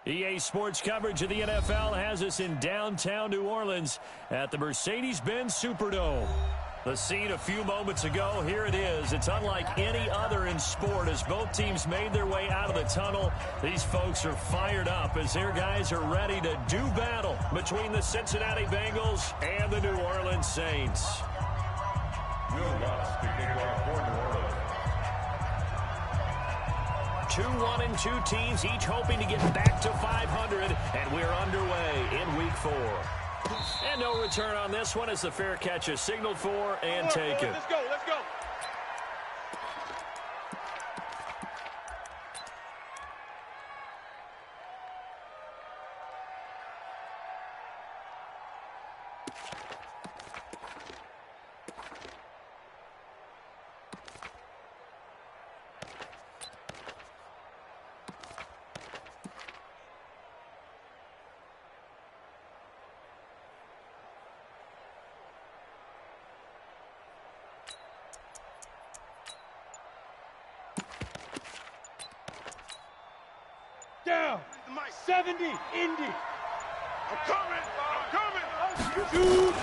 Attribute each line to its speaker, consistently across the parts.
Speaker 1: EA Sports coverage of the NFL has us in downtown New Orleans at the Mercedes-Benz Superdome. The scene a few moments ago, here it is. It's unlike any other in sport as both teams made their way out of the tunnel. These folks are fired up as their guys are ready to do battle between the Cincinnati Bengals and the New Orleans Saints.
Speaker 2: Will Lutz to kick off for New Orleans.
Speaker 1: 2-1-2 teams, each hoping to get back to 500, and we're underway in Week 4. And no return on this one as the fair catch is signaled for and taken.
Speaker 3: Let's go, let's go.
Speaker 4: Down, 70, Indy.
Speaker 3: I'm coming.
Speaker 4: Shoot.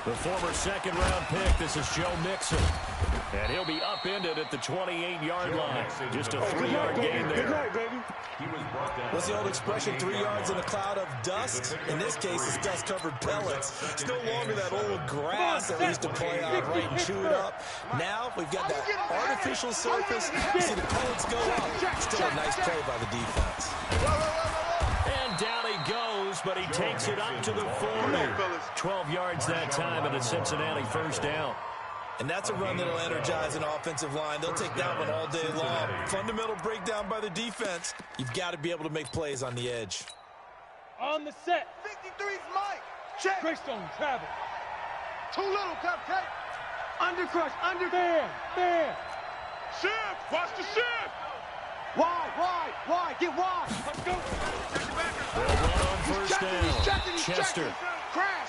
Speaker 1: The former second-round pick, this is Joe Mixon. And he'll be upended at the 28-yard line. Just a 3-yard gain there.
Speaker 4: Good night, baby.
Speaker 5: What's the old expression, 3 yards in a cloud of dust? In this case, it's dust-covered pellets. It's no longer that old grass that we used to play on, right, and chew it up. Now, we've got that artificial surface. You see the pellets go up. Still a nice play by the defense.
Speaker 1: And down he goes, but he takes it up to the 40. 12 yards that time, and a Cincinnati first down.
Speaker 5: And that's a run that'll energize an offensive line. They'll take that one all day long. Fundamental breakdown by the defense. You've got to be able to make plays on the edge.
Speaker 4: On the set.
Speaker 3: 53's Mike. Check.
Speaker 4: Greystone travel.
Speaker 3: Too little, cupcake.
Speaker 4: Under crush, under there. There.
Speaker 3: Shift. Watch the shift.
Speaker 4: Wide. Get wide. Let's go.
Speaker 1: They'll run on first down. Chester.
Speaker 3: Crash.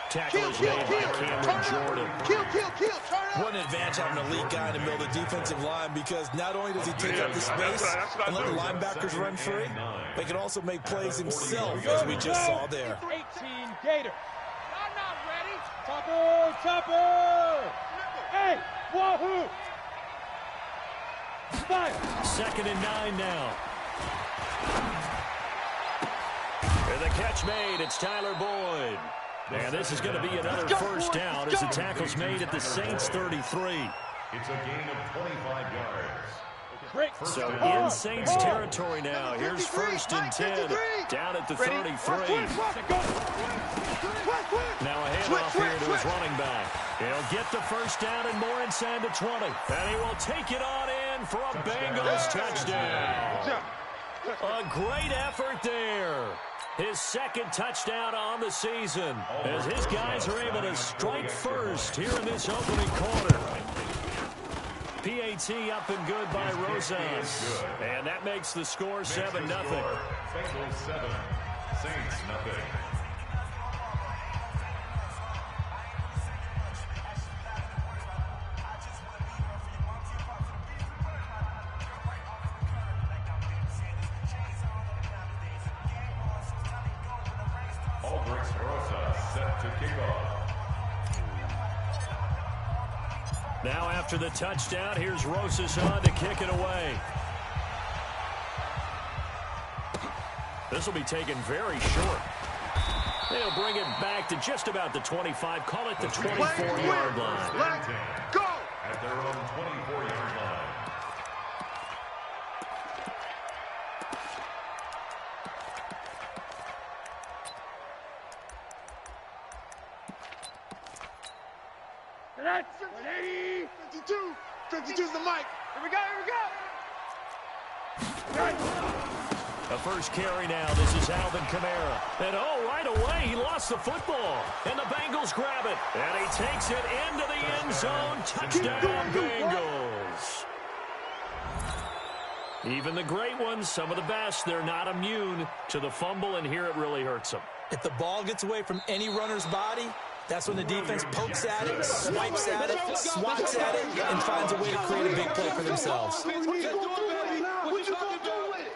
Speaker 1: Tackle is made by Cameron Jordan.
Speaker 3: Kill. Turn up.
Speaker 5: What an advantage having an elite guy in the middle of the defensive line, because not only does he take up the space and let the linebackers run free, but he can also make plays himself, as we just saw there.
Speaker 4: 18 Gator. I'm not ready. Chopper. Hey, wahoo. Fire.
Speaker 1: 2nd and 9 now. And the catch made. It's Tyler Boyd. And this is going to be another first down as the tackle's made at the Saints 33.
Speaker 2: It's a gain of 25 yards.
Speaker 1: So in Saints territory now. Here's 1st and 10 down at the 33. Now a handoff here to his running back. He'll get the first down and more inside the 20. And he will take it on in for a Bengals touchdown. A great effort there. His 2nd touchdown on the season as his guys are able to strike first here in this opening quarter. PAT up and good by Rosas. And that makes the score 7-0.
Speaker 2: Bengals 7, Saints nothing. Set to kick off.
Speaker 1: Now after the touchdown, here's Rosas on to kick it away. This will be taken very short. They'll bring it back to just about the 25. Call it the 24-yard line.
Speaker 3: Let go.
Speaker 2: At their own 24-yard line.
Speaker 3: That's 52. 52's the mic. Here we go.
Speaker 1: The first carry now. This is Alvin Kamara. And right away, he lost the football. And the Bengals grab it. And he takes it into the end zone. Touchdown, Bengals. Even the great ones, some of the best, they're not immune to the fumble, and here it really hurts them.
Speaker 5: If the ball gets away from any runner's body, that's when the defense pokes at it, swipes at it, swats at it, and finds a way to create a big play for themselves.
Speaker 3: What you gonna do with it?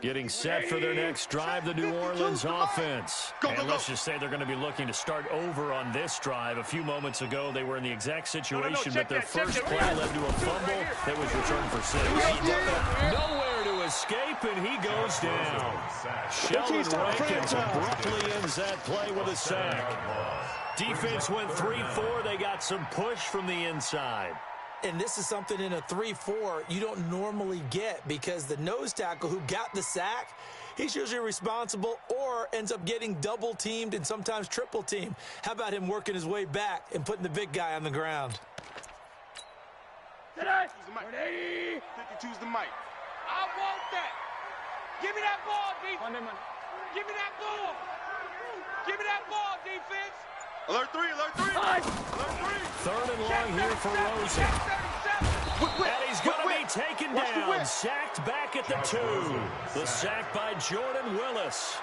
Speaker 1: Getting set for their next drive, the New Orleans offense. And let's just say they're going to be looking to start over on this drive. A few moments ago, they were in the exact situation, but their first play led to a fumble that was returned for 6. Nowhere to escape, and he goes down. Sheldon Rankins abruptly ends that play with a sack. Defense went 3-4. They got some push from the inside.
Speaker 5: And this is something in a 3-4 you don't normally get, because the nose tackle who got the sack, he's usually responsible or ends up getting double-teamed and sometimes triple-teamed. How about him working his way back and putting the big guy on the ground?
Speaker 3: 52's the mic.
Speaker 4: I want that. Give me that ball, defense. Give me that ball. Give me that ball, defense.
Speaker 3: Alert 3, alert 3. Alert 3.
Speaker 1: 3rd and long here for Rosen. And he's going to be taken down. Sacked back at the 2. The sack by Jordan Willis.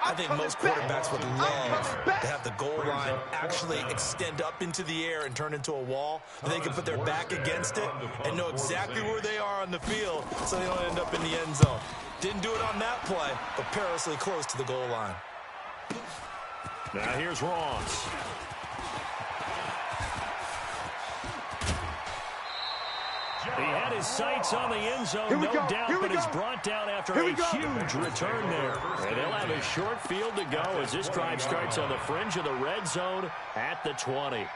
Speaker 5: I think most quarterbacks would love to have the goal line actually extend up into the air and turn into a wall. And they can put their back against it and know exactly where they are on the field so they don't end up in the end zone. Didn't do it on that play, but perilously close to the goal line.
Speaker 1: Now here's Ross. He had his sights on the end zone, no doubt, but is brought down after a huge return there. And they'll have a short field to go as this drive starts on the fringe of the red zone at the 20.
Speaker 4: Here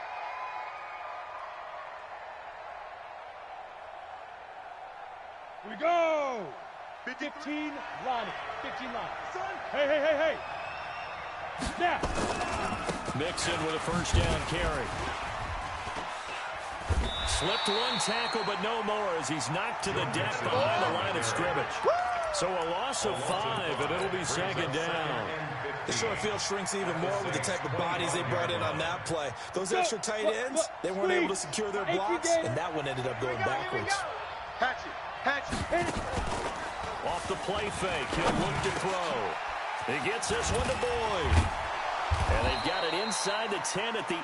Speaker 4: we go. 15 line. 15 line. Hey. Snap.
Speaker 1: Mixon with a first down carry. Slipped one tackle, but no more as he's knocked to the deck behind the line of scrimmage. So a loss of 5, and it'll be 2nd down.
Speaker 5: The short field shrinks even more with the type of bodies they brought in on that play. Those extra tight ends, they weren't able to secure their blocks, and that one ended up going backwards.
Speaker 3: Hatch it.
Speaker 1: Off the play fake, he'll look to throw. He gets this one to Boyd. And they've got it inside the 10 at the 8.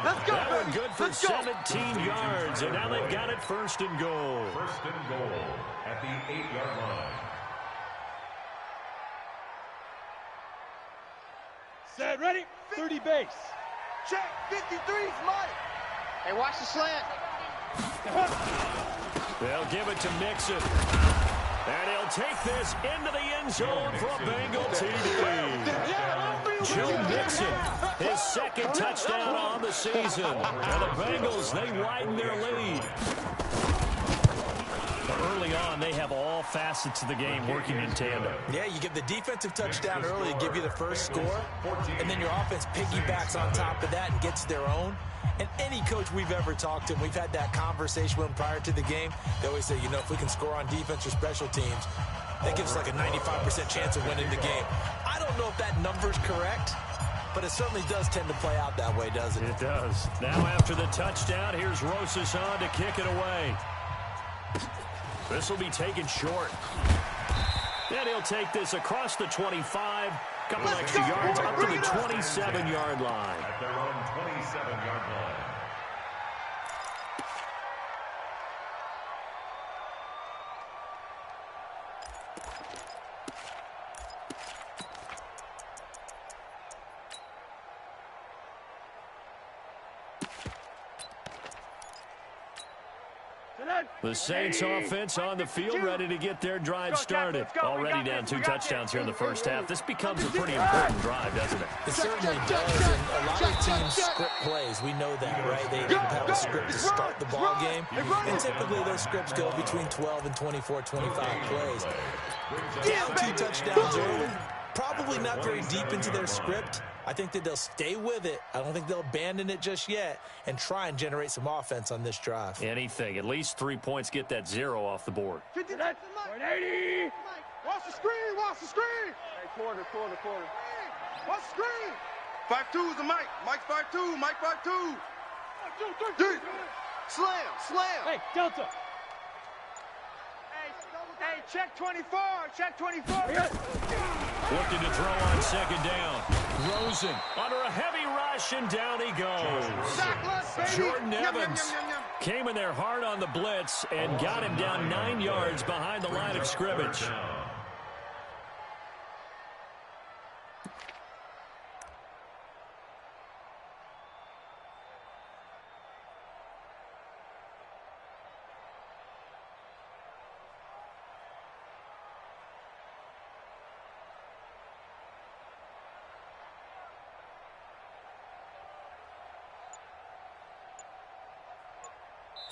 Speaker 3: Let's go,
Speaker 1: that one
Speaker 3: baby.
Speaker 1: good for
Speaker 3: Let's go.
Speaker 1: 17 yards, and now they've got it 1st and goal.
Speaker 2: 1st and goal at the 8-yard line.
Speaker 4: Set, ready, 30 base.
Speaker 3: Check. 53's Mike. Hey, watch the slant.
Speaker 1: They'll give it to Mixon. And he'll take this into the end zone for a Bengal TD. Joe Mixon, his 2nd touchdown on the season. And the Bengals, they widen their lead. Early on, they have all facets of the game working in tandem.
Speaker 5: Yeah, you give the defensive touchdown early to give you the first score, and then your offense piggybacks on top of that and gets their own. And any coach we've ever talked to, and we've had that conversation with them prior to the game, they always say, you know, if we can score on defense or special teams, that gives us like a 95% chance of winning the game. I don't know if that number's correct, but it certainly does tend to play out that way, doesn't it?
Speaker 1: It does. Now after the touchdown, here's Rosas on to kick it away. This will be taken short. Then he'll take this across the 25, couple extra yards up to the 27-yard line.
Speaker 2: At their own 27-yard line.
Speaker 1: The Saints offense on the field, ready to get their drive started. Already down 2 touchdowns here in the first half. This becomes a pretty important drive, doesn't it?
Speaker 5: It certainly does, and a lot of teams script plays. We know that, right? They have a script to start the ball game, and typically those scripts go between 12 and 24, 25 plays. Down 2 touchdowns early, probably not very deep into their script. I think that they'll stay with it. I don't think they'll abandon it just yet and try and generate some offense on this drive.
Speaker 1: Anything. At least 3 points, get that 0 off the board.
Speaker 4: 80.
Speaker 3: Watch the screen. Watch the screen.
Speaker 4: Hey, quarter.
Speaker 3: Watch the screen. 5-2 is the Mike. Mike 5-2. Mike 5-2.
Speaker 4: 1, 2, 3.
Speaker 3: Slam.
Speaker 4: Hey, Delta. Hey, check 24. Check 24.
Speaker 1: Looking to throw on 2nd down. Rosen under a heavy rush, and down he goes. Jordan Evans came in there hard on the blitz and got him down 9 yards behind the line of scrimmage.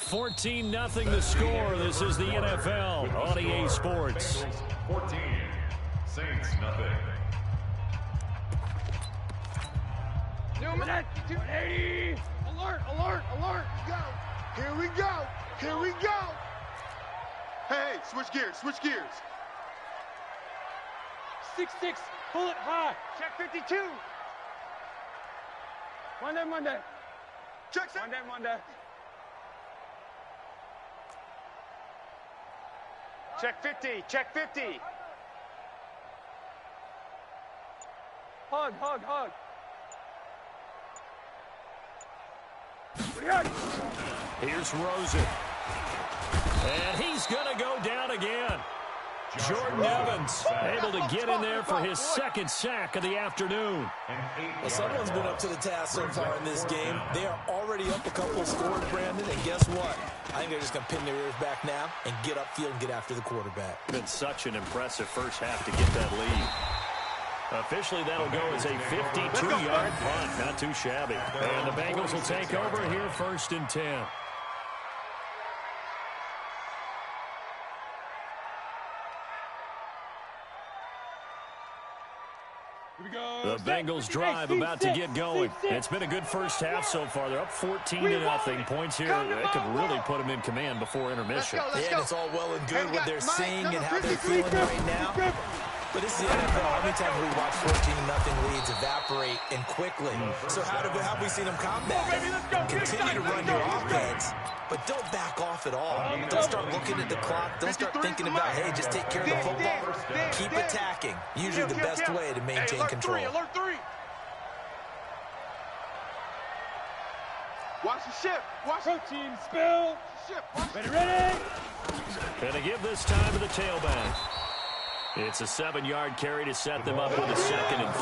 Speaker 1: $14-0 the score. This is the NFL on EA Sports.
Speaker 2: 14, Saints nothing.
Speaker 4: Newman, 280. Alert, alert, alert.
Speaker 3: Go. Here we go. Here we go. Hey, switch gears, switch gears.
Speaker 4: 6-6, pull it high. Check 52. Monday.
Speaker 3: Check set.
Speaker 4: Monday. Check 50, check 50. Hug.
Speaker 1: Here's Rosen. And he's going to go down again. Jordan Evans able to get in there for his second sack of the afternoon.
Speaker 5: Well, someone's been up to the task so far in this game. They are already up a couple of scores, Brandon, and guess what? I think they're just going to pin their ears back now and get upfield and get after the quarterback.
Speaker 1: Been such an impressive first half to get that lead. Officially, that'll go as a 52-yard punt. Not too shabby. And the Bengals will take over here 1st and 10. The Bengals drive about to get going. It's been a good first half so far. They're up 14-0. Points here that could really put them in command before intermission.
Speaker 5: Yeah, and it's all well and good what they're seeing and how they're feeling right now. But this is the NFL. How many times have we watched 14-0 leads evaporate and quickly? So how have we seen them combat? Continue to run your offense, but don't back off at all. Don't start looking at the clock. Don't start thinking about, hey, just take care of the football. Keep attacking. Usually the best way to maintain control.
Speaker 3: Alert 3. Watch the ship. Watch the
Speaker 4: Protein spill.
Speaker 3: ship.
Speaker 4: Ready.
Speaker 1: Gonna give this time to the tailback. It's a 7-yard carry to set them up with a 2nd and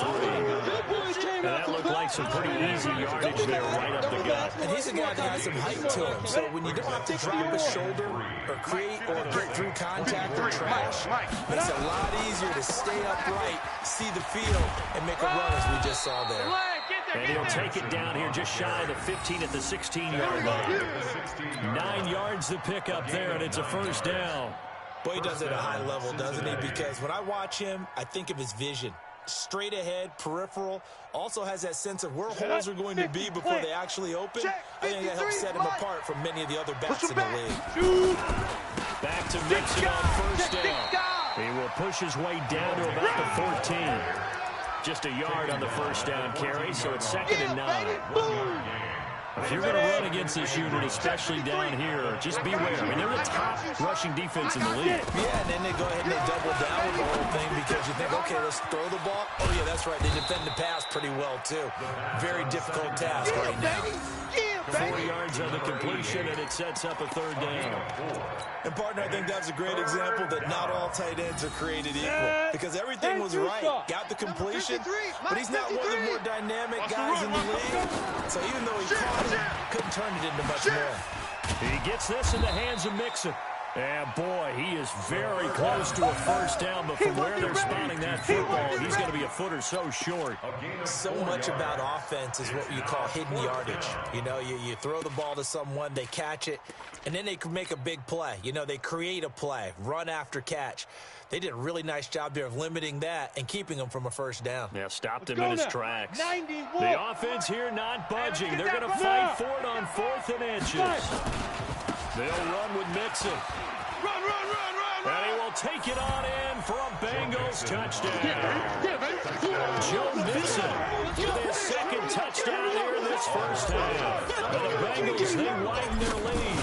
Speaker 1: 3. And that looked like some pretty easy yardage there right up the gut.
Speaker 5: And he's a guy that has some height to him. So when you don't have to drop a shoulder or create or get through contact or trash, it's a lot easier to stay upright, see the field, and make a run as we just saw there.
Speaker 1: And he'll take it down here just shy of the 15 at the 16-yard line. 9 yards to pick up there, and it's a first down.
Speaker 5: Boy, he does it at a high level, doesn't he? Because when I watch him, I think of his vision. Straight ahead, peripheral, also has that sense of where holes are going to be before they actually open. I think that helps set him apart from many of the other backs in the league.
Speaker 1: Back to Mixon on first down. He will push his way down to about the 14. Just a yard on the first down carry, so it's 2nd and 9. If you're going to run against this unit, especially down here, just beware. I mean, they're the top rushing defense in the league.
Speaker 5: Yeah, and then they go ahead and they double down with the whole thing because you think, okay, let's throw the ball. Oh, yeah, that's right. They defend the pass pretty well, too. Very difficult task right now.
Speaker 1: 4 yards on the completion, and it sets up a 3rd down.
Speaker 5: And, partner, I think that's a great example that not all tight ends are created equal because everything was right. Got the completion, but he's not one of the more dynamic guys in the league. So even though he caught it, couldn't turn it into much more.
Speaker 1: He gets this in the hands of Mixon. And, boy, he is very close to a first down, but from where they're spotting that football, he's going to be a foot or so short.
Speaker 5: So much about offense is what you call hidden yardage. You know, you throw the ball to someone, they catch it, and then they can make a big play. You know, they create a play, run after catch. They did a really nice job there of limiting that and keeping him from a first down.
Speaker 1: Yeah, stopped him in his tracks. The offense here not budging. They're going to fight for it on 4th and inches. They'll run with Mixon.
Speaker 3: Run.
Speaker 1: And he will take it on in for a Bengals touchdown. Joe Mixon with his 2nd touchdown here in this first half. And the Bengals, they widen their lead.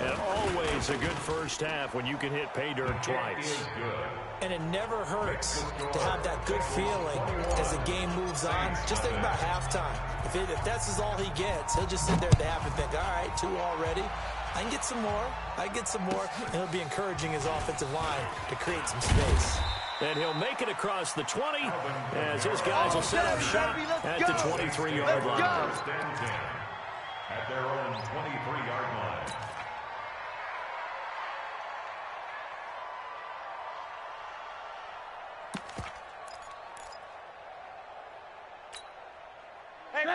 Speaker 1: And always a good first half when you can hit pay dirt twice.
Speaker 5: And it never hurts to have that good feeling as the game moves on. Just think about halftime. If that's all he gets, he'll just sit there at the half and think, all right, 2 already. I can get some more. And he'll be encouraging his offensive line to create some space.
Speaker 1: And he'll make it across the 20 as his guys will set up shop at the 23-yard line.
Speaker 2: At their own 23-yard line.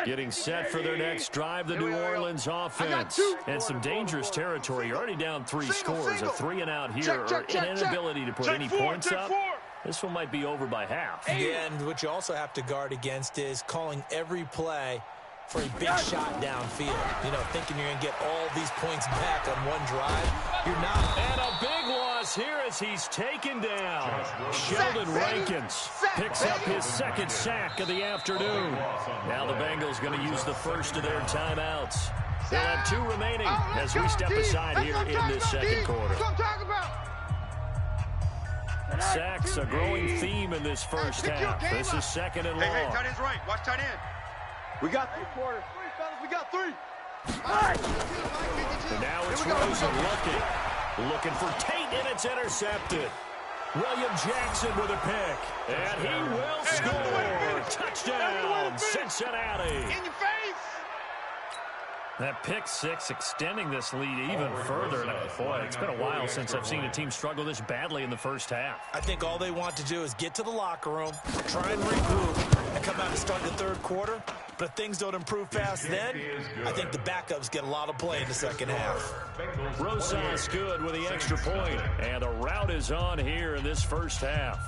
Speaker 1: Getting set for their next drive, the New Orleans offense. And some dangerous territory. You're already down 3 scores. A 3-and-out here, or an inability to put any points up. This one might be over by half.
Speaker 5: Yeah, and what you also have to guard against is calling every play for a big shot downfield. You know, thinking you're going to get all these points back on one drive. You're not.
Speaker 1: And a big loss here as he's taken down. Sheldon Rankins picks up his 2nd sack of the afternoon. Now the Bengals going to use the first of their timeouts. They'll have 2 remaining as we step aside here in this second quarter. Sacks, a growing theme in this first half. This is 2nd and long.
Speaker 3: Hey, tight end's right. Watch tight end. We got 3 quarters. Fellas, we got 3.
Speaker 1: And now it's Rosen looking for Tate, and it's intercepted. William Jackson with a pick, and he will score. Touchdown, Cincinnati.
Speaker 3: In your face.
Speaker 1: That pick 6 extending this lead even further. And boy, it's been a while since I've seen a team struggle this badly in the first half.
Speaker 5: I think all they want to do is get to the locker room, try and regroup, and come out and start the 3rd quarter. But if things don't improve fast then, I think the backups get a lot of play in the second half.
Speaker 1: Rosas good with the extra point, and a rout is on here in this first half.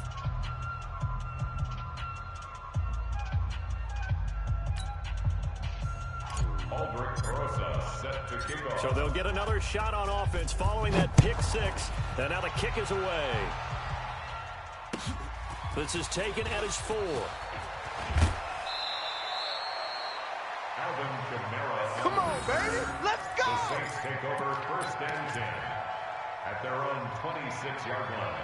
Speaker 1: So they'll get another shot on offense following that pick 6, and now the kick is away. This is taken at his 4.
Speaker 3: Come on, baby. Let's go.
Speaker 2: The Saints take over 1st and 10 at their own 26-yard line.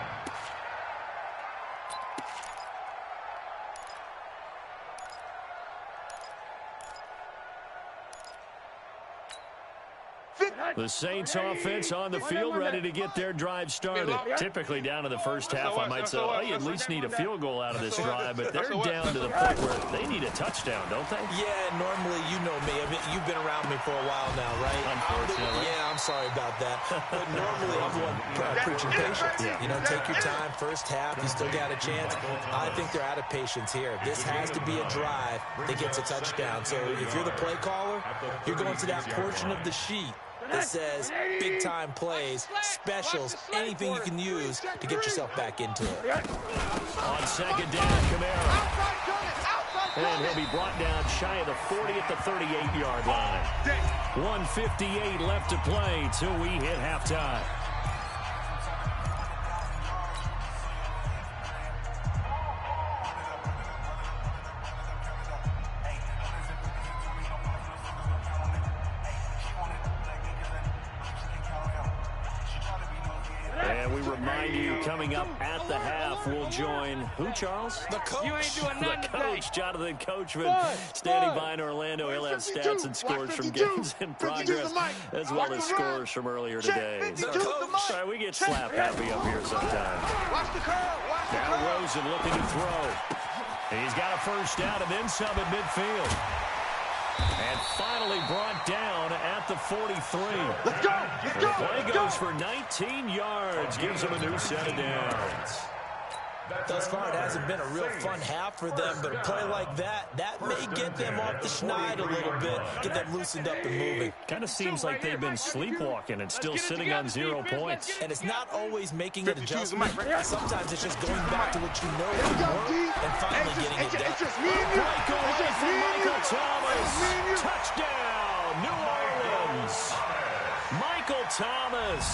Speaker 1: The Saints offense on the field, ready to get their drive started. Typically down to the first half, I might say, oh, you at least need a field goal out of this drive, but they're down to the point where they need a touchdown, don't they?
Speaker 5: Yeah, normally, you know me. I mean, you've been around me for a while now, right?
Speaker 1: Unfortunately.
Speaker 5: Yeah, I'm sorry about that. But normally, I'm the one preaching patience.
Speaker 1: Yeah.
Speaker 5: You know, take your time. First half, you still got a chance. I think they're out of patience here. This has to be a drive that gets a touchdown. So if you're the play caller, you're going to that portion of the sheet that says big-time plays, specials, anything you can use to get yourself back into it.
Speaker 1: On 2nd down, Kamara. And he'll be brought down shy of the 40 at the 38-yard line. 1:58 left to play till we hit halftime. And we remind you, coming up at the half, we'll join who, Charles?
Speaker 5: The coach.
Speaker 4: You ain't doing nothing
Speaker 1: The
Speaker 4: today.
Speaker 1: coach, Jonathan Coachman, standing by in Orlando. He'll have stats and scores from games in progress, as well as scores from earlier today. Sorry, we get slap happy up here sometimes.
Speaker 3: Watch the curl. Watch the
Speaker 1: Now
Speaker 3: curl.
Speaker 1: Rosen looking to throw. He's got a first down and then some at midfield. And finally brought down at the 43.
Speaker 3: Let's go. Let's
Speaker 1: The
Speaker 3: go.
Speaker 1: play
Speaker 3: Let's go.
Speaker 1: goes for 19 yards. Gives him a new set of downs.
Speaker 5: Thus far, it hasn't been a real fun half for them, but a play like that may get them off the schneid a little bit, get them loosened up and moving.
Speaker 1: Kind of seems like they've been sleepwalking and still sitting on 0 points.
Speaker 5: And it's not always making an adjustment. Sometimes it's just going back to what you know can work and finally getting it done.
Speaker 3: It's just me and you.
Speaker 1: Break away
Speaker 3: It's just
Speaker 1: from
Speaker 3: me and you.
Speaker 1: Michael Thomas.
Speaker 3: It's me and you.
Speaker 1: Touchdown, New Orleans. Michael Thomas,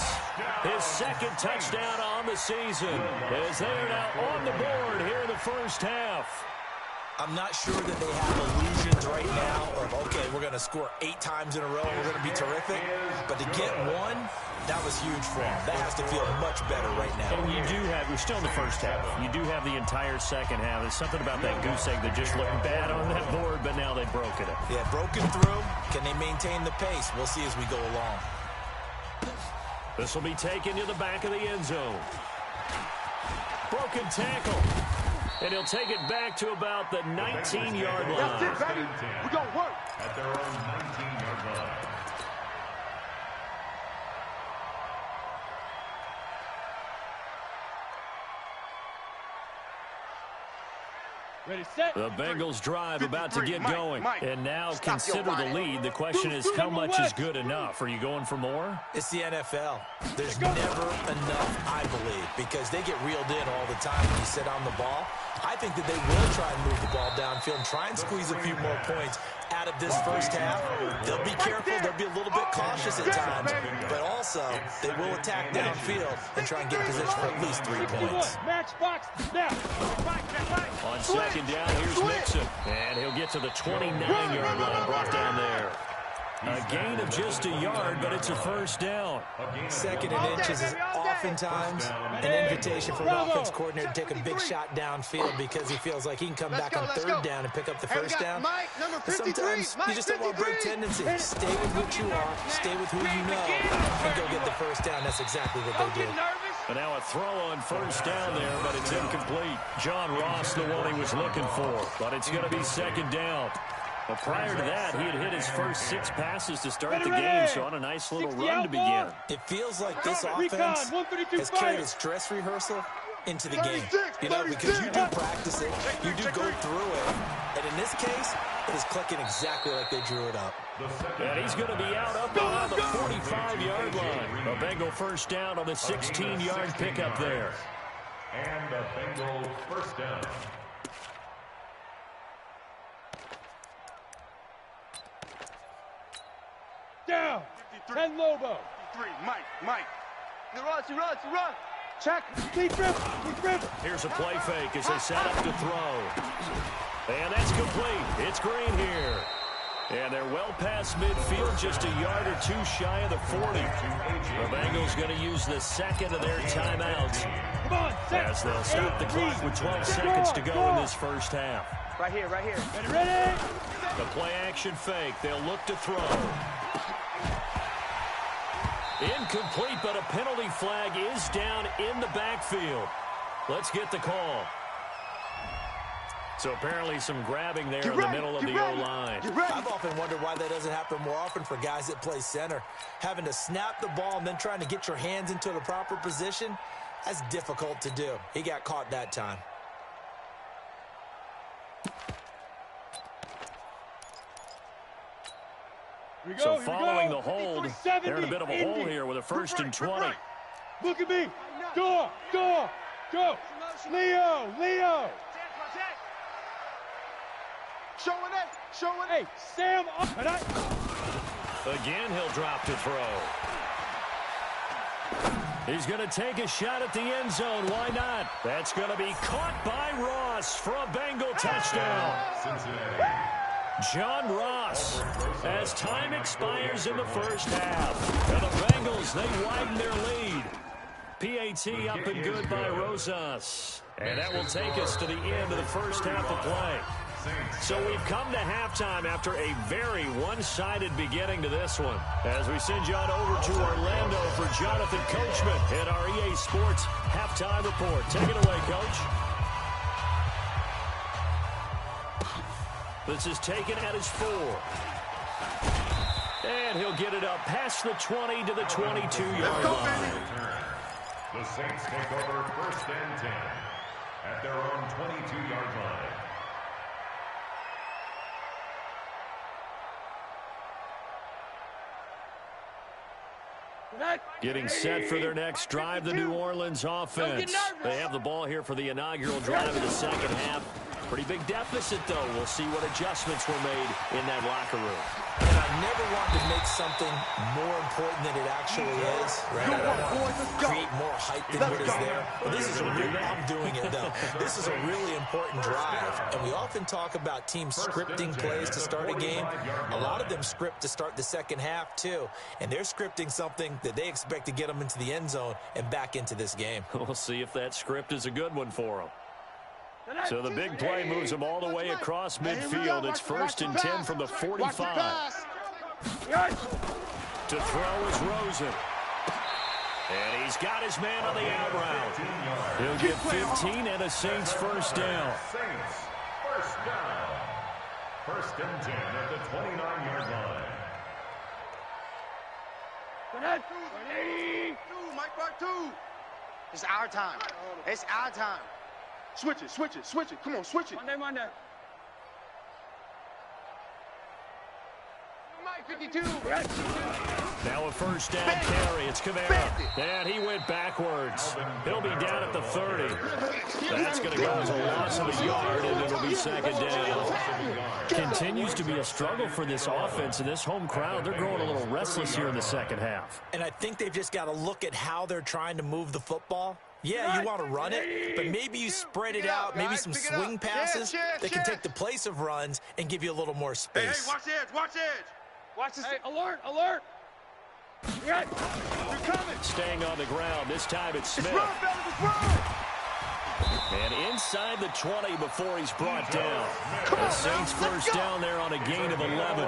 Speaker 1: his 2nd touchdown on the season, as they are now on the board here in the first half.
Speaker 5: I'm not sure that they have illusions right now of, okay, we're going to score 8 times in a row and we're going to be terrific. But to get one, that was huge for them. That has to feel much better right now.
Speaker 1: And you do have, we're still in the first half. You do have the entire second half. There's something about that goose egg that just looked bad on that board, but now they've broken it.
Speaker 5: Yeah, broken through. Can they maintain the pace? We'll see as we go along.
Speaker 1: This will be taken to the back of the end zone. Broken tackle. And he'll take it back to about the 19-yard line.
Speaker 3: That's it, baby. We're going to work.
Speaker 2: At their own 19-yard line.
Speaker 4: Ready, set.
Speaker 1: The Bengals drive about to get going. And now
Speaker 3: Stop
Speaker 1: consider
Speaker 3: your
Speaker 1: the
Speaker 3: body.
Speaker 1: lead. The question is, how much is good enough? Are you going for more?
Speaker 5: It's the NFL. There's never enough, I believe, because they get reeled in all the time when you sit on the ball. I think that they will try and move the ball downfield and try and squeeze a few more points out of this first half. They'll be careful. They'll be a little bit cautious at times, but also they will attack downfield and try and get in position for at least 3 points.
Speaker 4: Match box now.
Speaker 1: On second down, here's Mixon. And he'll get to the 29-yard line, brought down there. A gain of just a yard, but it's a first down.
Speaker 5: Second and inches is oftentimes an invitation for an offense coordinator to take a big shot downfield because he feels like he can come back on third down and pick up the first down. But sometimes you just don't want to break tendency. Stay with what you are, stay with who you know, and go get the first down. That's exactly what they did.
Speaker 1: And now a throw on first down there, but it's incomplete. John Ross, the one he was looking for, but it's going to be second down. But prior to that, he had hit his first 6 passes to start the game, so on a nice little run to begin.
Speaker 5: It feels like this offense has carried its dress rehearsal into the game. You know, because you do practice it, you do go through it, and in this case, it is clicking exactly like they drew it up.
Speaker 1: And he's going to be out up on the 45-yard line. A Bengal first down on the 16-yard pickup there.
Speaker 2: And a Bengal first down.
Speaker 4: Down. 10 Lobo.
Speaker 3: 3, Mike. You run.
Speaker 4: Check. Deep grip.
Speaker 1: Here's a play fake as they set up to throw. And that's complete. It's Green here. And they're well past midfield, just a yard or 2 shy of the 40. The Bengals going to use the second of their timeouts as they'll stop the clock with 12 seconds to go in this first half.
Speaker 4: Right here. Ready.
Speaker 1: The play action fake. They'll look to throw. Incomplete, but a penalty flag is down in the backfield. Let's get the call. So apparently some grabbing there in the middle of the O-line.
Speaker 5: I've often wondered why that doesn't happen more often for guys that play center. Having to snap the ball and then trying to get your hands into the proper position, that's difficult to do. He got caught that time.
Speaker 1: So following the hold, they're in a bit of a hole here with a 1st and 20.
Speaker 4: Look at me. Go. Leo. Showing it. Hey, Sam.
Speaker 1: Again, he'll drop to throw. He's going to take a shot at the end zone. Why not? That's going to be caught by Ross for a Bengal touchdown. John Ross, as time expires in the first half. And the Bengals, they widen their lead. PAT up and good by Rosas. And that will take us to the end of the first half of play. So we've come to halftime after a very one-sided beginning to this one. As we send you on over to Orlando for Jonathan Coachman at our EA Sports Halftime Report. Take it away, Coach. This is taken at his 4. And he'll get it up past the 20 to the 22-yard line.
Speaker 2: The Saints take over 1st and 10 at their own 22-yard line.
Speaker 1: Getting set for their next drive, the New Orleans offense. They have the ball here for the inaugural drive of the second half. Pretty big deficit, though. We'll see what adjustments were made in that locker room.
Speaker 5: And I never want to make something more important than it actually is, right? I don't want to create more hype than what is there. But this is I'm doing it, though. This is a really important drive. And we often talk about teams scripting plays to start a game. A lot of them script to start the second half, too. And they're scripting something that they expect to get them into the end zone and back into this game.
Speaker 1: We'll see if that script is a good one for them. So the big play moves him all the way across midfield. It's 1st and 10 from the 45. To throw is Rosen. And he's got his man on the out route. He'll get 15 and a Saints first down.
Speaker 2: Saints first down. 1st and 10 at the 29-yard line.
Speaker 3: Mike Park 2. It's our time. It's our time. Switch it, switch it, switch it. Come on, switch it.
Speaker 4: Monday. Mike 52.
Speaker 1: Now a first down carry. It's Kamara. And he went backwards. He'll be down at the 30. That's going to go as a loss of a yard, and it'll be 2nd down. Continues to be a struggle for this offense, and this home crowd, they're growing a little restless here in the second half.
Speaker 5: And I think they've just got to look at how they're trying to move the football. Yeah, you want to run it, but maybe you spread it out, maybe some swing passes that can take the place of runs and give you a little more space.
Speaker 3: Hey, watch edge, watch edge.
Speaker 4: Watch this. Hey, alert, alert.
Speaker 3: You're coming.
Speaker 1: Staying on the ground. This time it's Smith.
Speaker 3: Run, fellas, it's run.
Speaker 1: And inside the 20 before he's brought down. The Saints first down there on a gain of 11.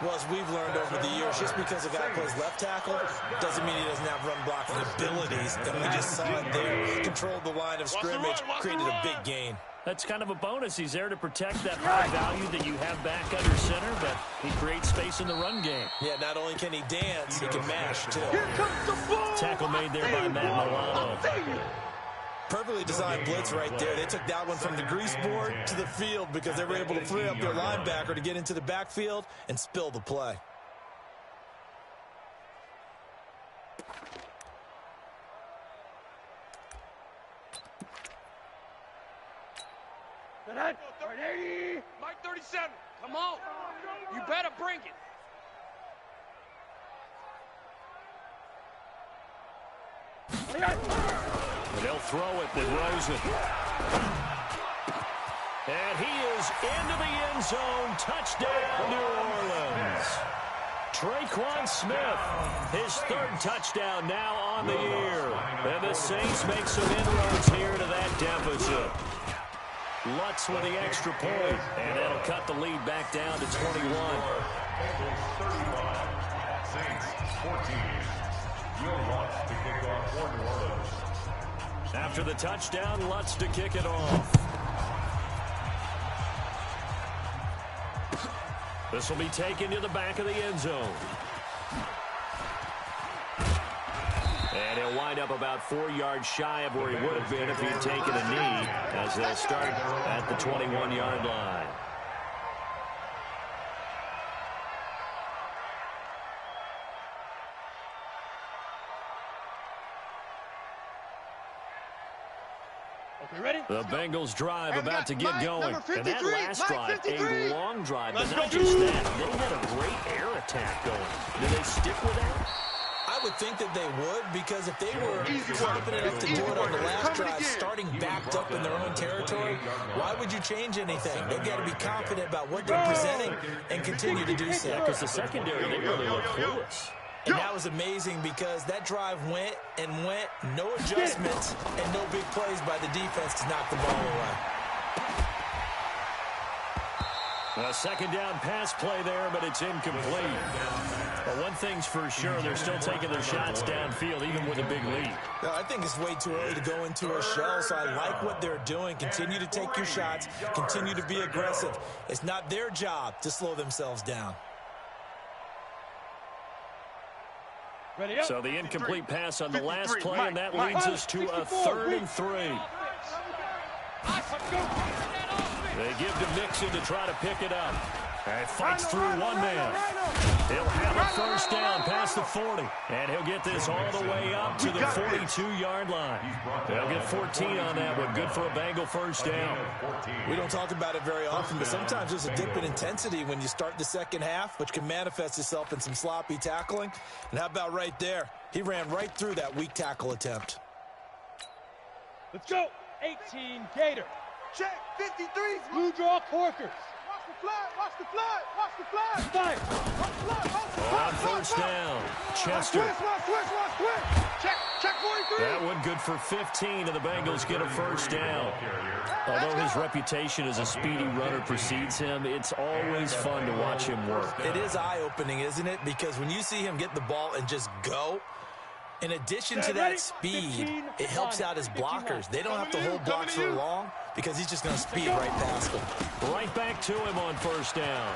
Speaker 5: Well, as we've learned over the years, just because a guy plays left tackle doesn't mean he doesn't have run blocking abilities. And we just saw it there. Controlled the line of scrimmage, created a big gain.
Speaker 1: That's kind of a bonus. He's there to protect that high value that you have back under center, but he creates space in the run game.
Speaker 5: Yeah, not only can he dance, he can mash, too.
Speaker 3: Here comes the ball.
Speaker 1: Tackle made there by Matt Milano.
Speaker 5: Perfectly designed blitz right there. They took that one from the grease board to the field because they were able to free up their linebacker to get into the backfield and spill the play.
Speaker 4: Mike 37. Come on. You better bring it.
Speaker 1: And they'll throw it with Rosen. And he is into the end zone. Touchdown, New Orleans. Traquan Smith, his 3rd touchdown now on the year. And the Saints make some inroads here to that deficit. Lutz with the extra point, and that'll cut the lead back down to 21.
Speaker 2: Bengals 35. Saints 14. Will Lutz to kick off for New Orleans.
Speaker 1: After the touchdown, Lutz to kick it off. This will be taken to the back of the end zone. And he'll wind up about 4 yards shy of where he would have been if he'd taken a knee, as they'll start at the 21-yard line. The Bengals drive about to get going. And that last drive, a long drive, but not just that. They had a great air attack going. Do they stick with that?
Speaker 5: I would think that they would, because if they were confident enough to do it on the last drive, starting backed up in their own territory, why would you change anything? They've got to be confident about what they're presenting and continue to do so.
Speaker 1: Because the secondary, they really look clueless.
Speaker 5: And that was amazing because that drive went and went, no adjustments, and no big plays by the defense to knock the ball away.
Speaker 1: A 2nd down pass play there, but it's incomplete. But one thing's for sure, they're still taking their shots downfield, even with a big lead.
Speaker 5: No, I think it's way too early to go into a shell, so I like what they're doing. Continue to take your shots. Continue to be aggressive. It's not their job to slow themselves down.
Speaker 1: So the incomplete pass on the last play, and that leads us to a 3rd and 3. They give to Mixon to try to pick it up. And fights through one man. He'll have a first down past the 40. And he'll get this all the way up to the 42-yard line. They'll get 14 on that one. Good for a Bengal first down.
Speaker 5: We don't talk about it very often, but sometimes there's a dip in intensity when you start the second half, which can manifest itself in some sloppy tackling. And how about right there? He ran right through that weak tackle attempt.
Speaker 4: Let's go. 18, Gator.
Speaker 3: Check, 53.
Speaker 4: Blue draw, Corkers.
Speaker 3: Watch the flag, watch the flag, watch the flag.
Speaker 4: Fire.
Speaker 3: Watch the flag, watch the flag.
Speaker 1: On first down, Chester.
Speaker 3: Watch switch. Check 43.
Speaker 1: That one good for 15, and the Bengals get a first down. Although his reputation as a speedy runner precedes him, it's always fun to watch him work.
Speaker 5: It is eye-opening, isn't it? Because when you see him get the ball and just go, in addition to that speed, it helps out his blockers. They don't have to hold blocks for long because he's just going to speed right past them.
Speaker 1: Right back to him on first down.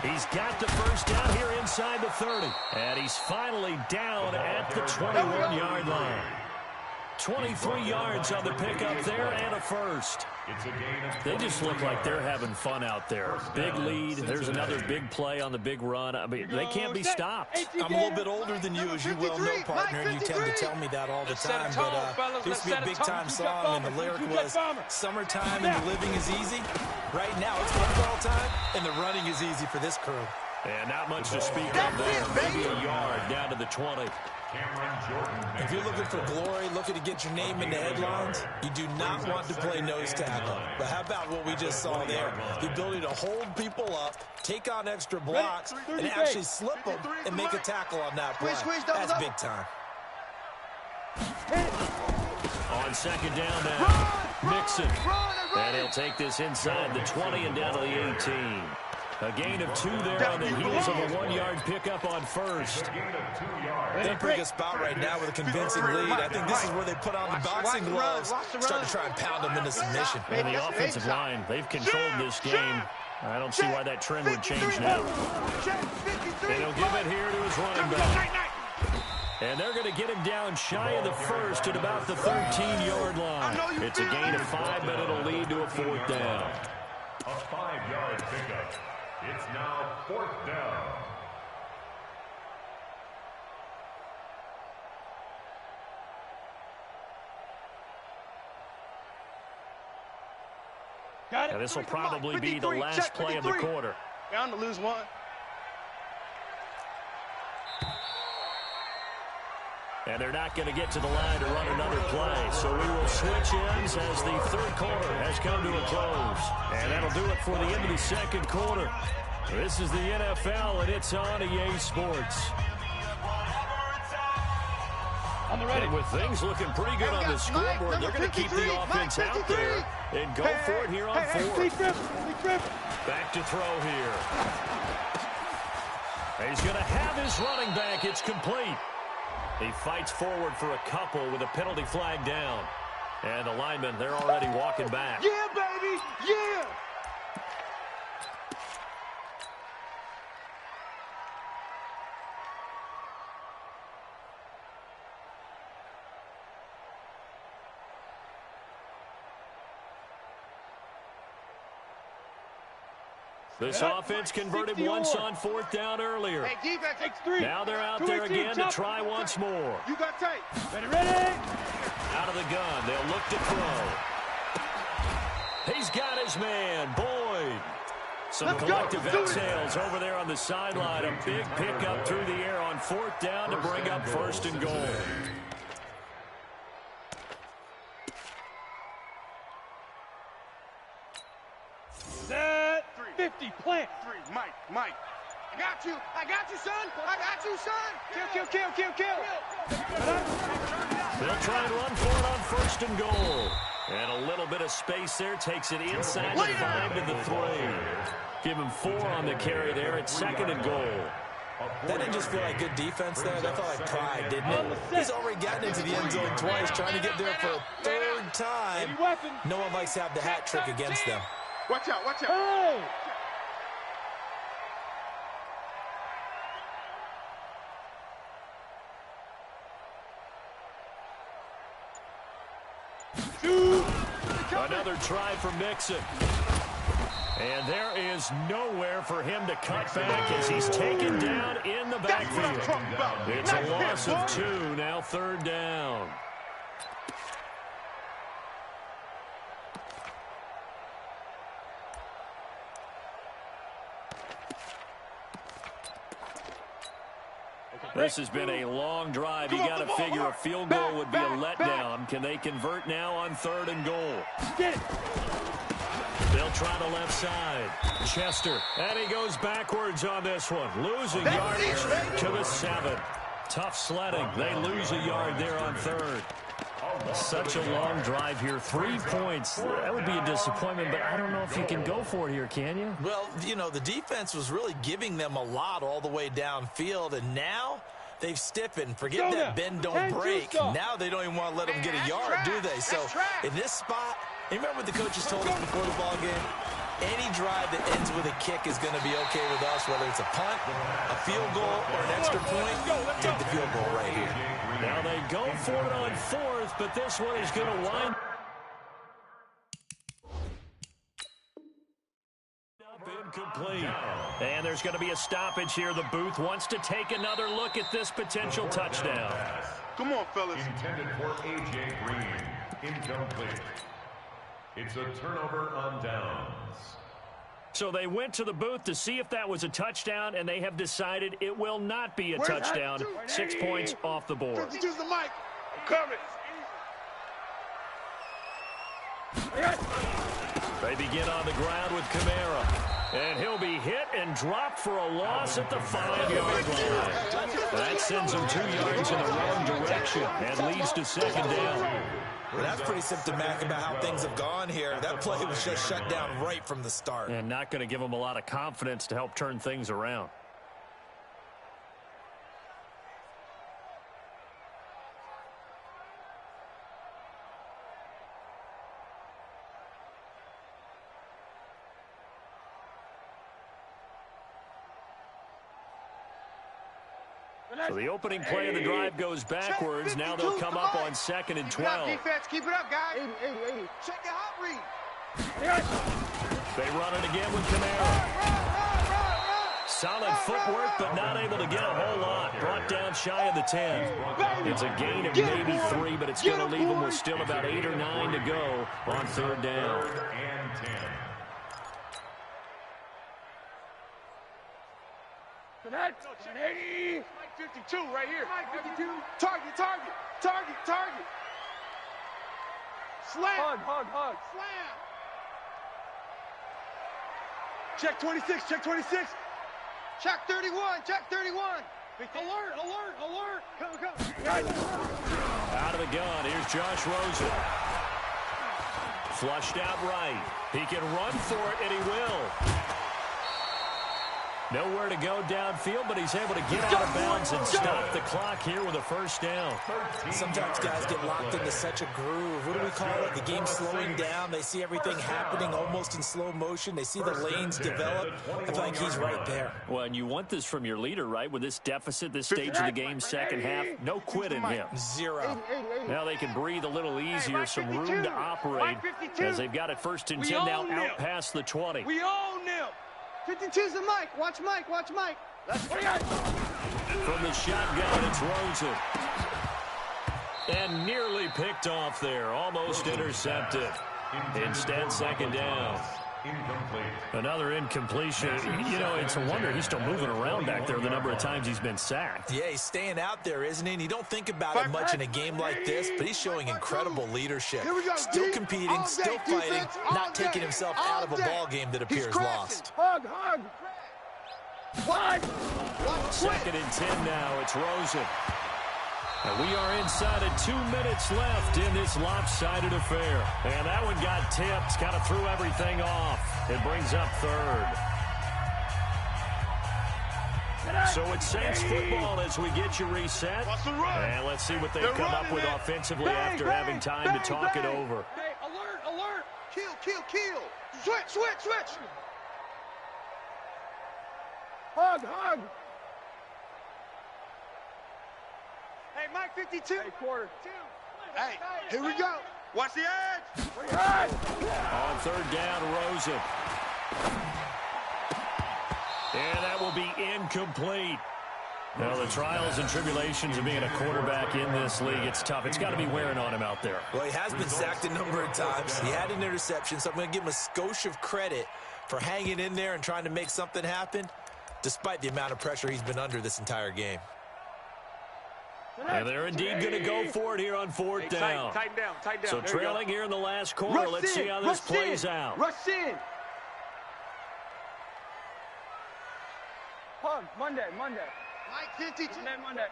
Speaker 1: He's got the first down here inside the 30. And he's finally down at the 21-yard line. 23 yards on the pickup there and a first. They just look like they're having fun out there. Big lead. There's another big play on the big run. I mean, they can't be stopped.
Speaker 5: I'm a little bit older than you, as you well know, partner, and you tend to tell me that all the time. But this would be a big-time song, and the lyric was, summertime and the living is easy. Right now, it's football time, and the running is easy for this crew.
Speaker 1: And not much to speak of there. Maybe a yard down to the 20.
Speaker 5: If you're looking for glory, looking to get your name in the headlines, you do not want to play nose tackle. But how about what we just saw there? The ability to hold people up, take on extra blocks, and actually slip them and make a tackle on that play. That's big time.
Speaker 1: On second down now, Mixon. And he'll take this inside the 20 and down to the 18. A gain of 2 there on the heels of a 1-yard pickup on first.
Speaker 5: They're in a pretty good spot right now with a convincing lead. I think this is where they put on the boxing gloves, start to try and pound them into submission.
Speaker 1: And the offensive line, they've controlled this game. I don't see why that trend would change now. And he'll give it here to his running back. And they're going to get him down shy of the first at about the 13-yard line. It's a gain of 5, but it'll lead to a 4th down.
Speaker 2: A 5-yard pickup. It's now 4th down.
Speaker 1: Now this will probably be the last play of the quarter.
Speaker 3: Bound to lose one.
Speaker 1: And they're not going to get to the line to run another play. So we will switch ends as the third quarter has come to a close. And that'll do it for the end of the second quarter. This is the NFL, and it's on EA Sports. And with things looking pretty good on the scoreboard, they're going to keep the offense out there and go for it here on 4th. Back to throw here. He's going to have his running back. It's complete. He fights forward for a couple with a penalty flag down. And the linemen, they're already walking back.
Speaker 3: Yeah, baby! Yeah!
Speaker 1: This offense converted once on 4th down earlier.
Speaker 3: Hey, defense, takes 3.
Speaker 1: Now they're out there again to try once more.
Speaker 3: You got tape.
Speaker 4: Ready?
Speaker 1: Out of the gun, they'll look to throw. He's got his man, Boyd. Some collective exhales over there on the sideline. A big pickup through the air on 4th down to bring up 1st and goal.
Speaker 4: Set 50, plant.
Speaker 3: 3, Mike. I got you, son. Kill.
Speaker 1: They'll try and run for it on 1st and goal. And a little bit of space there takes it inside the 5 to the 3. Give him 4 on the carry there at 2nd and goal.
Speaker 5: That didn't just feel like good defense there. That felt like pride, didn't it? He's already gotten into the end zone twice, trying to get there for a 3rd time. No one likes to have the hat trick against them.
Speaker 3: Watch out.
Speaker 4: Hey!
Speaker 1: Another try for Mixon. And there is nowhere for him to cut back as he's taken down in the backfield. It's a loss of 2, now 3rd down. This has been a long drive. You got to figure a field goal would be a letdown. Can they convert now on 3rd and goal?
Speaker 4: Get it.
Speaker 1: They'll try the left side. Chester, and he goes backwards on this one. Losing yardage to the 7. Tough sledding. They lose a yard there on 3rd. Such a long drive here. 3 points. That would be a disappointment, but I don't know if you can go for it here, can you?
Speaker 5: Well, you know, the defense was really giving them a lot all the way downfield, and now they've stiffened. Forget that bend, don't break. Now they don't even want to let them get a yard, do they? So in this spot, remember what the coaches told us before the ball game? Any drive that ends with a kick is going to be okay with us, whether it's a punt, a field goal, or an extra point. Take the field goal right here.
Speaker 1: Now they go for it on 4th, but this one is going to wind up incomplete. And there's going to be a stoppage here. The booth wants to take another look at this potential touchdown.
Speaker 3: Come on, fellas.
Speaker 2: Intended for A.J. Green. Incomplete. It's a turnover on downs.
Speaker 1: So they went to the booth to see if that was a touchdown, and they have decided it will not be a touchdown. 6 points off the board.
Speaker 3: Use the mic. I'm coming.
Speaker 1: They begin on the ground with Kamara. And he'll be hit and dropped for a loss at the 5-yard line. That sends him 2 yards in the wrong direction and leads to 2nd down.
Speaker 5: Well, that's pretty symptomatic about how things have gone here. That play was just shut down right from the start.
Speaker 1: And not going to give him a lot of confidence to help turn things around. So the opening play of the drive goes backwards. Now they'll come up on 2nd and 12.
Speaker 3: Defense, keep it up, guys. 80. Check your hot read.
Speaker 1: They run it again with Kamara. Solid footwork, but not able to get a whole lot. Brought down shy of the 10. It's a gain of maybe 3, but it's going to leave them with still about 8 or 9 to go on 3rd down.
Speaker 2: 3rd and 10.
Speaker 4: That's 80. 52 right here. 52.
Speaker 3: Target. Slam.
Speaker 4: Hug.
Speaker 3: Slam. Check 26. Check 31. Alert. Come.
Speaker 1: Out of the gun, here's Josh Rosen. Flushed out right. He can run for it, and he will. Nowhere to go downfield, but he's able to get out of bounds and stop the clock here with a 1st down.
Speaker 5: Sometimes guys get locked into such a groove. What do we call it? The game slowing down. They see everything happening almost in slow motion. They see the lanes develop. I feel like he's right there.
Speaker 1: Well, and you want this from your leader, right? With this deficit, this stage of the game, 2nd half, no quit in him.
Speaker 5: 0.
Speaker 1: Now they can breathe a little easier, some room to operate as they've got it 1st and 10 now out past the 20.
Speaker 4: We own them.
Speaker 3: 52's the mic. Watch Mike.
Speaker 1: From the shotgun, it's Rosen. And nearly picked off there, almost intercepted. Instead, 2nd down.
Speaker 2: Incomplete.
Speaker 1: Another incompletion. You know, it's a wonder he's still moving around back there the number of times he's been sacked.
Speaker 5: Yeah, he's staying out there, isn't he? And you don't think about it much in a game like this, but he's showing incredible leadership. Still competing, still fighting, not taking himself out of a ball game that appears lost.
Speaker 4: Hug.
Speaker 1: 2nd and 10 now. It's Rosen. And we are inside of 2 minutes left in this lopsided affair. And that one got tipped, kind of threw everything off. It brings up 3rd. So it's Saints football as we get you reset. And let's see what they've come up with offensively after having time to talk it over.
Speaker 4: Hey, alert.
Speaker 3: Kill. Switch.
Speaker 4: Hug.
Speaker 3: Hey, Mike 52.
Speaker 4: Hey, quarter.
Speaker 3: Hey, here we go. Watch the edge.
Speaker 1: On 3rd down, Rosen. And that will be incomplete. Now, the trials and tribulations of being a quarterback in this league, it's tough. It's got to be wearing on him out there.
Speaker 5: Well, he has been sacked a number of times. He had an interception, so I'm going to give him a skosh of credit for hanging in there and trying to make something happen, despite the amount of pressure he's been under this entire game.
Speaker 1: And they're indeed going to go for it here on fourth down.
Speaker 4: Tighten down.
Speaker 1: So trailing here in the last quarter. Let's see how this plays out.
Speaker 3: Rush in.
Speaker 4: Monday.
Speaker 3: Mike 10
Speaker 4: Monday.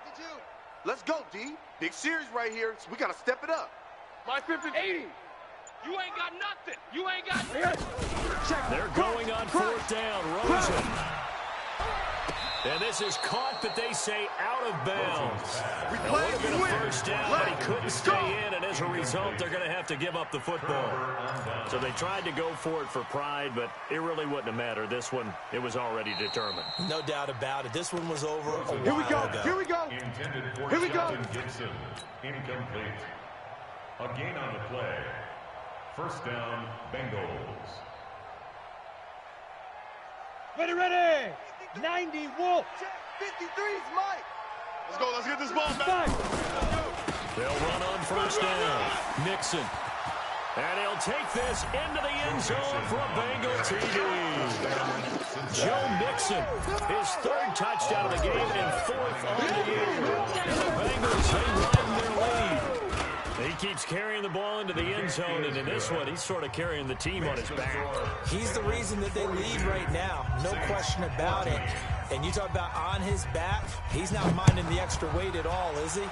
Speaker 3: Let's go, D. Big series right here. So we got to step it up.
Speaker 4: My 50. 80. You ain't got nothing. You ain't got
Speaker 3: Check.
Speaker 1: They're going on fourth down. Rosen. And this is caught, but they say out of bounds. It would have been a first down, but he couldn't stay in, and as a result, they're going to have to give up the football. So they tried to go for it for pride, but it really wouldn't have mattered. This one, it was already determined.
Speaker 5: No doubt about it. This one was over a
Speaker 3: Here we
Speaker 5: while
Speaker 3: go.
Speaker 5: ago.
Speaker 3: Here we go.
Speaker 2: Intended for
Speaker 3: Here we go.
Speaker 2: Sheldon Gibson. Incomplete. A gain on the play. First down, Bengals.
Speaker 4: Ready. 90 Wolf.
Speaker 3: 53's Mike. Let's go. Let's get this ball back.
Speaker 1: They'll run on first down. Mixon. And he'll take this into the end zone for a Bengal TD. Joe Mixon, his third touchdown of the game and fourth on the year. And the Bengals, they widen their lead. He keeps carrying the ball into the end zone, and in this one, he's sort of carrying the team on his back.
Speaker 5: He's the reason that they lead right now. No question about it. And you talk about on his back, he's not minding the extra weight at all, is he?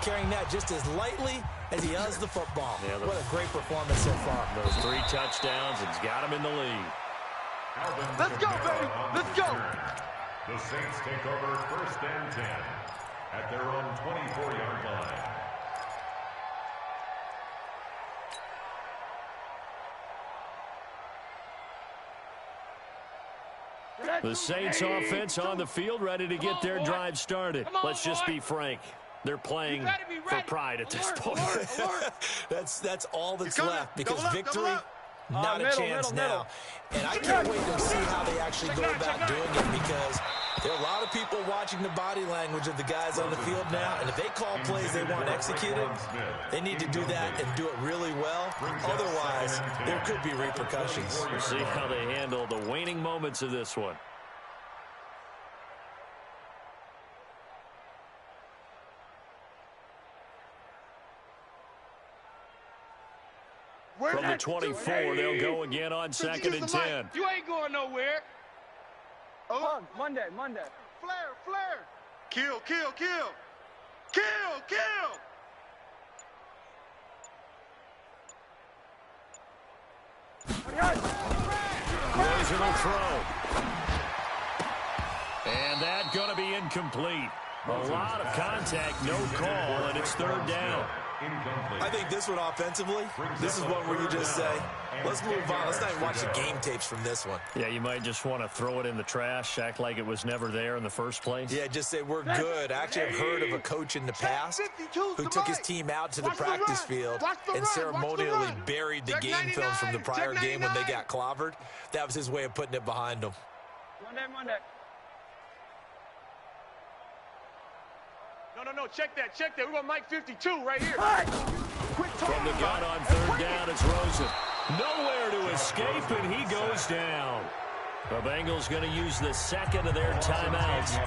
Speaker 5: Carrying that just as lightly as he does the football.
Speaker 1: Yeah,
Speaker 5: what a great performance so far.
Speaker 1: Those 3 touchdowns, it's got him in the lead.
Speaker 3: Let's go, baby. Let's go.
Speaker 2: The Saints take over first and 10 at their own 24-yard line.
Speaker 1: The Saints offense on the field, ready to get their drive started. Let's just be frank. They're playing for pride at this point.
Speaker 5: That's all that's
Speaker 3: coming.
Speaker 5: left, because
Speaker 3: Double up,
Speaker 5: victory,
Speaker 3: double up.
Speaker 5: not a chance now. And I can't wait to see how they actually go about doing it, because there are a lot of people watching the body language of the guys on the field now, and if they call plays they want executed, they need to do that and do it really well. Otherwise, there could be repercussions.
Speaker 1: We'll see how they handle the waning moments of this one. From the 24, they'll go again on 2nd and 10.
Speaker 4: You ain't going nowhere.
Speaker 3: Oh,
Speaker 4: Monday.
Speaker 3: flare. Kill.
Speaker 1: Rosen will throw. And that's going to be incomplete. A lot of contact, no call, and it's third down.
Speaker 5: I think this one offensively, this is one where you just say, let's move on. Let's not even watch the game tapes from this one.
Speaker 1: Yeah, you might just want to throw it in the trash, act like it was never there in the first place.
Speaker 5: Yeah, just say we're good. I actually have heard of a coach in the past who took his team out to the practice field and ceremonially buried the game films from the prior game when they got clobbered. That was his way of putting it behind them.
Speaker 4: Monday. No, check that. We're going to Mike 52 right here.
Speaker 1: From the gun on third down, it's Rosen. Nowhere to escape, and he goes down. The Bengals going to use the second of their timeouts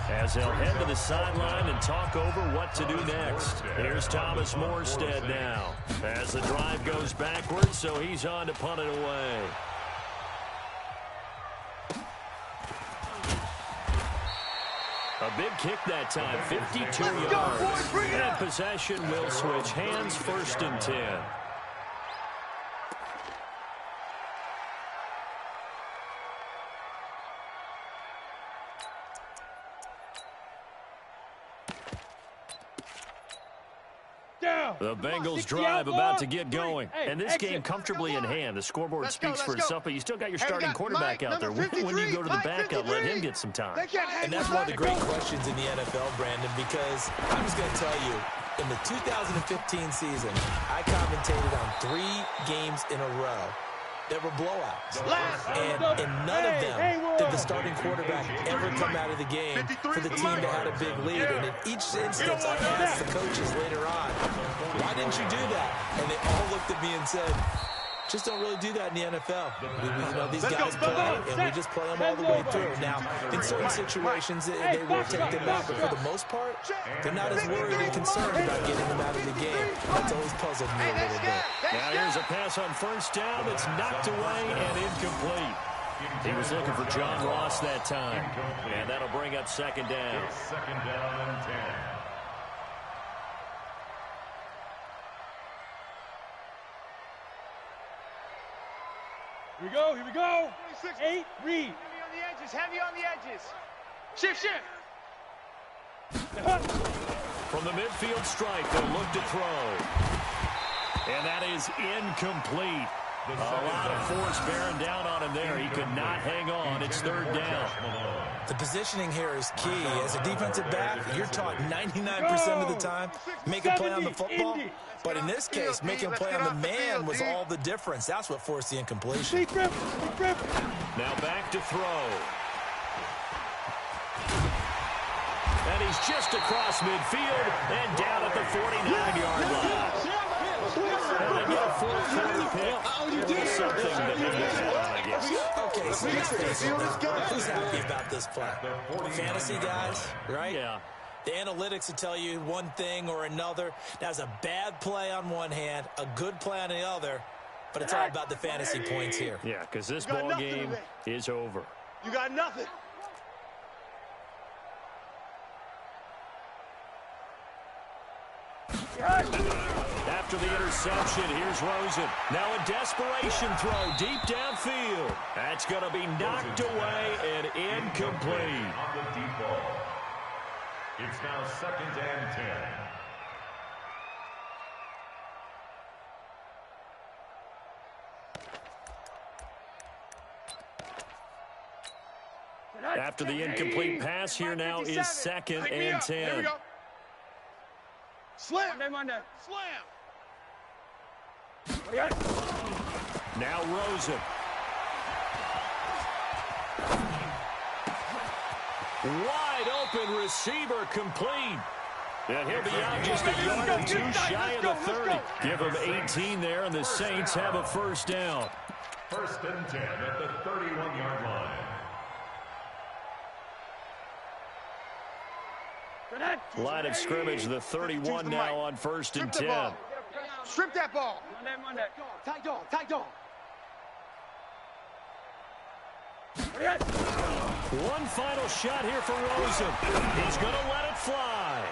Speaker 1: as they'll head to the sideline and talk over what to do next. Here's Thomas Morstead now as the drive goes backwards, so he's on to punt it away. A big kick that time, 52 yards. And possession will switch hands, 1st and 10. The Bengals drive about to get going. And this game comfortably in hand. The scoreboard speaks for itself, but you still got your starting quarterback out there. When do you go to the backup? Let him get some time.
Speaker 5: And that's one of the great questions in the NFL, Brandon, because I'm just going to tell you, in the 2015 season, I commentated on 3 games in a row. that were blowouts. And none of them did the starting quarterback ever come out of the game for the team that had a big lead. And in each instance, I asked the coaches later on, why didn't you do that? And they all looked at me and said, just don't really do that in the NFL. These guys play, and we just play them all the way through. Now, in certain situations, they will take them out, but for the most part, they're not as worried and concerned about getting them out of the game. That's always puzzled me a little bit.
Speaker 1: Now here's a pass on first down that's knocked away and incomplete. He was looking for John Ross that time, and that'll bring up second down.
Speaker 2: Second down and 10.
Speaker 4: Here we go, here we go. 8, read.
Speaker 3: Heavy on the edges, heavy on the edges. Shift.
Speaker 1: From the midfield stripe, they'll look to throw. And that is incomplete. A lot of force bearing down on him there. He could not hang on. It's third down.
Speaker 5: The positioning here is key. As a defensive back, you're taught 99% of the time, make a play on the football. But in this case, making a play on the man was all the difference. That's what forced the incompletion.
Speaker 1: Now back to throw. And he's just across midfield and down at the 49-yard line. And they get a fourth quarter pick. Something that they missed on, I guess.
Speaker 5: Okay, so let's face it. Who's happy about this play? Fantasy guys, right?
Speaker 1: Yeah.
Speaker 5: The analytics will tell you one thing or another. That's a bad play on one hand, a good play on the other, but it's all about the fantasy points here.
Speaker 1: Yeah, because this ball game is over.
Speaker 3: You got nothing.
Speaker 1: After the interception, here's Rosen. Now a desperation throw deep downfield. That's going to be knocked away and incomplete.
Speaker 2: On the deep ball. It's now second and 10.
Speaker 1: After the incomplete pass, here now is second and 10.
Speaker 3: Here we go. Slam.
Speaker 4: Monday.
Speaker 3: Slam.
Speaker 1: Now Rosen. Wide open receiver complete. And he'll be out just a yard or two shy of the 30. Give him 18 there, and the Saints have a first down.
Speaker 2: First and 10 at the 31-yard line.
Speaker 1: Line of scrimmage, the 31 now on first and 10.
Speaker 3: Strip that ball.
Speaker 4: Monday.
Speaker 3: Tight dog.
Speaker 1: One final shot here for Rosen. He's going to let it fly.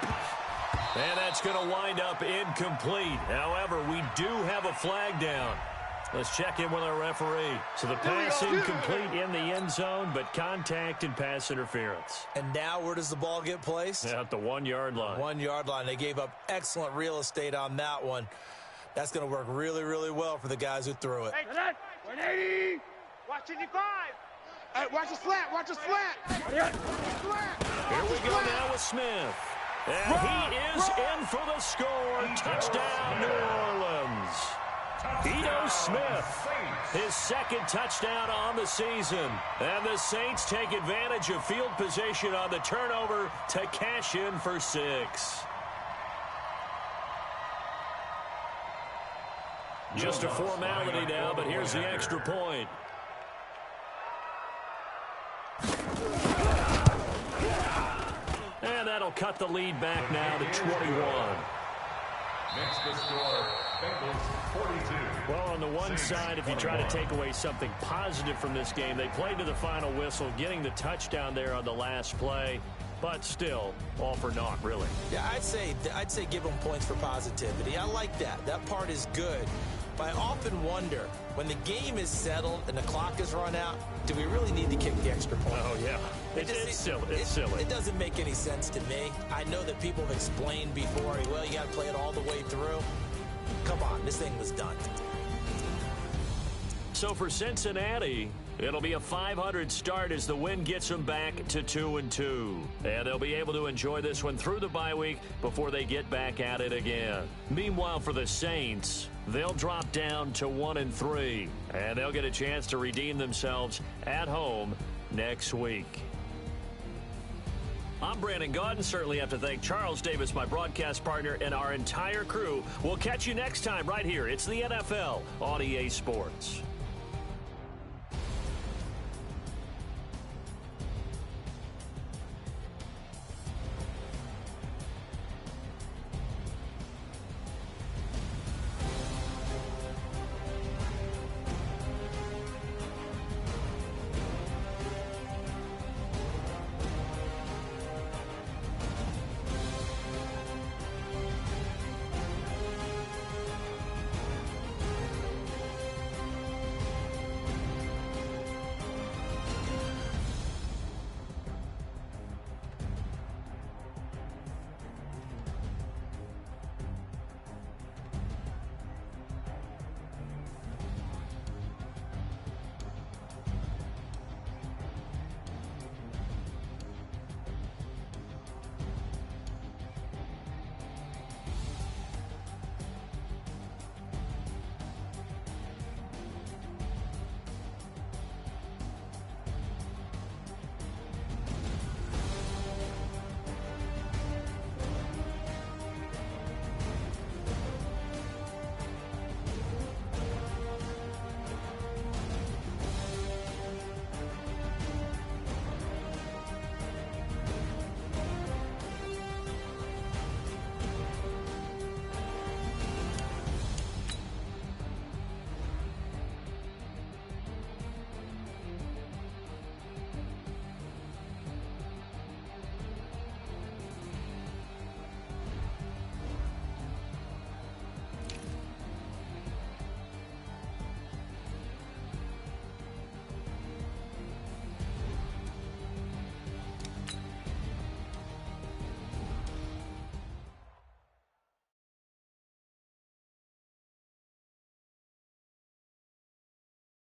Speaker 1: And that's going to wind up incomplete. However, we do have a flag down. Let's check in with our referee. So the pass incomplete in the end zone, but contact and pass interference.
Speaker 5: And now where does the ball get placed?
Speaker 1: At the 1-yard line.
Speaker 5: 1-yard line. They gave up excellent real estate on that one. That's going to work really, really well for the guys who threw it.
Speaker 3: Hey, 180. Watch 55. Hey, watch the slant.
Speaker 1: Here we go now with Smith. And he is in for the score. Touchdown, New Orleans. Ito Smith, his second touchdown on the season. And the Saints take advantage of field position on the turnover to cash in for 6. Just a formality now, but here's the extra point. And that'll cut the lead back now to 21.
Speaker 2: Next to score, Bengals 42.
Speaker 1: Well, on the one side, if you try to take away something positive from this game, they played to the final whistle, getting the touchdown there on the last play, but still, all for naught, really.
Speaker 5: Yeah, I'd say give them points for positivity. I like that. That part is good. But I often wonder, when the game is settled and the clock is run out, do we really need to kick the extra point?
Speaker 1: Oh, yeah. It's silly. It's silly.
Speaker 5: It doesn't make any sense to me. I know that people have explained before, well, you got to play it all the way through. Come on, this thing was done.
Speaker 1: So for Cincinnati, it'll be a .500 start as the win gets them back to 2-2. And they'll be able to enjoy this one through the bye week before they get back at it again. Meanwhile, for the Saints, they'll drop down to 1-3. And they'll get a chance to redeem themselves at home next week. I'm Brandon Gaudin. Certainly have to thank Charles Davis, my broadcast partner, and our entire crew. We'll catch you next time right here. It's the NFL on EA Sports.